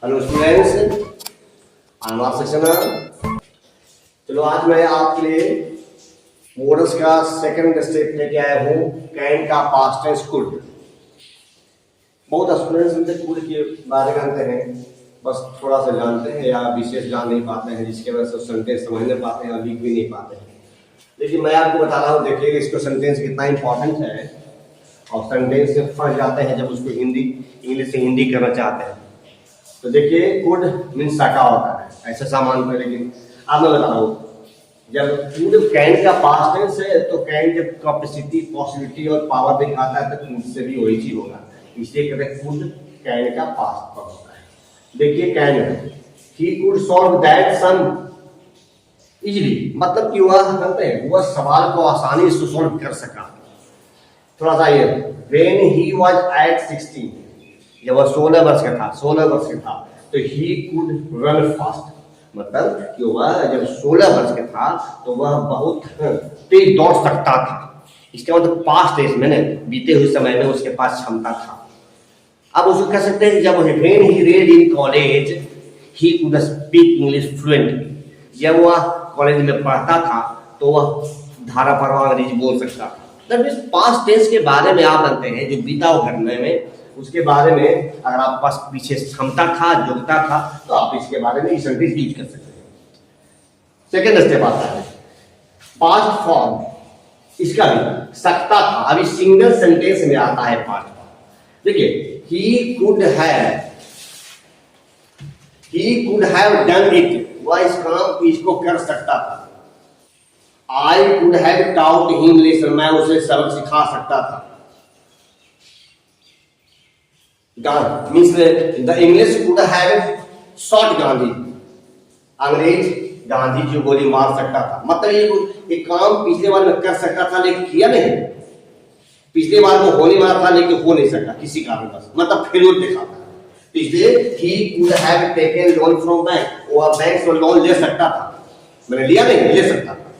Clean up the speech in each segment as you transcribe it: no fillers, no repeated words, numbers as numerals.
Hello students, अनुवाद section. चलो आज मैं आपके लिए मॉडल्स का सेकंड स्टेप लेके आया हूँ, कैन का पास्ट टेंस कुड। बहुत स्टूडेंट्स इनसे कुड के बारे में जानते हैं, बस थोड़ा सा जानते हैं या विशेष जान नहीं पाते हैं, जिसके वजह से सेंटेंस समझ नहीं पाते हैं और लिख भी नहीं पाते हैं। लेकिन मैं आपको बता रहा हूँ, देखिए इसको सेंटेंस कितना इंपॉर्टेंट है और सेंटेंस से फंस जाते हैं जब उसको इंग्लिश से हिंदी करना चाहते हैं। तो देखिए कुड मीन्स साका होता है ऐसा सामान पर, लेकिन अब मैं बता रहा हूँ जब कुड कैन का पास्ट टेंस है तो कैन जब कैपेसिटी पॉसिबिलिटी और पावर भी आता है तो कुड से भी वही चीज होगा, इसलिए कहते हैं कुड कैन का पास्ट पर होता है। देखिए can, he could solve that sum easily, मतलब कि वह कहते हैं वह सवाल को आसानी से सॉल्व कर सका। थोड़ा सा ये व्हेन ही वाज एट 16, जब वह 16 वर्ष का था तो ही कुड रन फास्ट, मतलब कि वह जब 16 वर्ष का था तो वह बहुत तेज दौड़ सकता था। इसका मतलब पास्ट टेंस में बीते हुए समय में उसके पास क्षमता था। अब उसको कह सकते हैं जब when he read in college he could speak English fluently, जब वह कॉलेज में पढ़ता था तो वह धारा प्रवाह अंग्रेजी बोल सकता था। दैट मींस पास्ट टेंस के बारे में आप जानते हैं जो बीता हुआ घटना में, उसके बारे में अगर आपके पास पीछे क्षमता था, योग्यता था, तो आप इसके बारे में सेंटेंस यूज कर सकते हैं। सेकेंड स्टेप आता है पास्ट फॉर्म, इसका भी सकता था, अभी सिंगल सेंटेंस में आता है पास्ट फॉर्म। देखिए he could have done it, वह इस काम इसको कर सकता था। I could have taught him lesson, मैं उसे सबक सिखा सकता था। Means the English could have shot Gandhi, अंग्रेज गांधी जी गोली मार सकता था। मतलब ये काम पिछले बार में कर सकता था लेकिन किया नहीं, पिछले बार को होने वाला था लेकिन हो नहीं सका किसी कारणवश, मतलब फेल्योर दिखा था। इसलिए he could have taken loan from bank, वो बैंक से लोन ले सकता था, मैंने लिया नहीं, ले सकता था।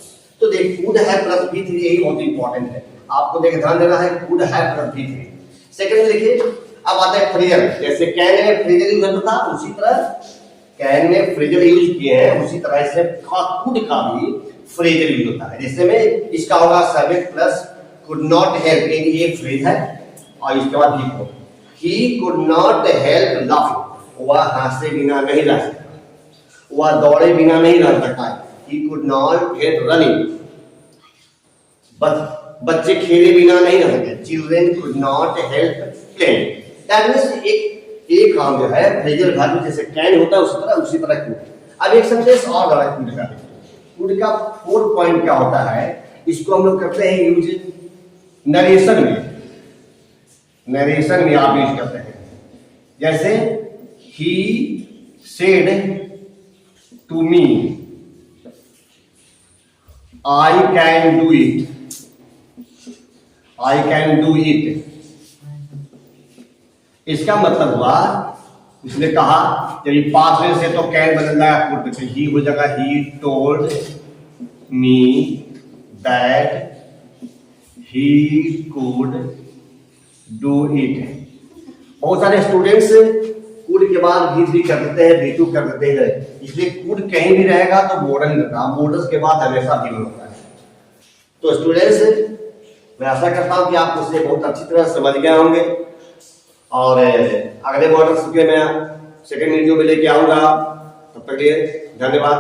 तो देख कुड हैव प्लस V3 यही बहुत इंपॉर्टेंट है, आपको देख ध्यान देना है, could have plus V3। Second में देखिए अब आता है फ्रेजल, जैसे कैन में फ्रेजल यूज होता था उसी तरह कैन में फ्रेजल यूज किए हैं, उसी तरह से कुड का भी फ्रेजल यूज होता है। जैसे में इसका होगा subject plus could not help, ये फ्रेज है और इसके बाद लिखो he could not help laughing, वह हंसे बिना नहीं रह सकता, वह दौड़े बिना नहीं रह सकता। He could not help running, बच्चे खेले बिना नहीं रह सकते। Children could not help playing. That means एक काम जो है फ्रेजल वर्ब जैसे कैन होता है उसी तरह कुड। अब एक सेंटेंस और लगा कुड का, कुड का 4 पॉइंट क्या होता है, इसको हम लोग करते हैं यूज नरेशन में आप यूज करते हैं। जैसे he said to me I can do it, इसका मतलब हुआ उसने कहा जब ये पास्ट टेंस है तो कैन बदल जाएगा कुड, तो ही हो जाएगा he told me that he could do it. बहुत सारे स्टूडेंट्स कुड के बाद V3 कर देते हैं, V2 कर देते हैं, इसलिए कुड कहीं भी रहेगा तो मॉडर्न रहता, मॉडल्स के बाद हमेशा भी होता है। तो स्टूडेंट्स मैं आशा करता हूं कि आप उसे बहुत अच्छी तरह समझ गए होंगे और अगले मॉडल्स के मैं सेकंड वीडियो में लेके आऊंगा। तब तक के लिए धन्यवाद।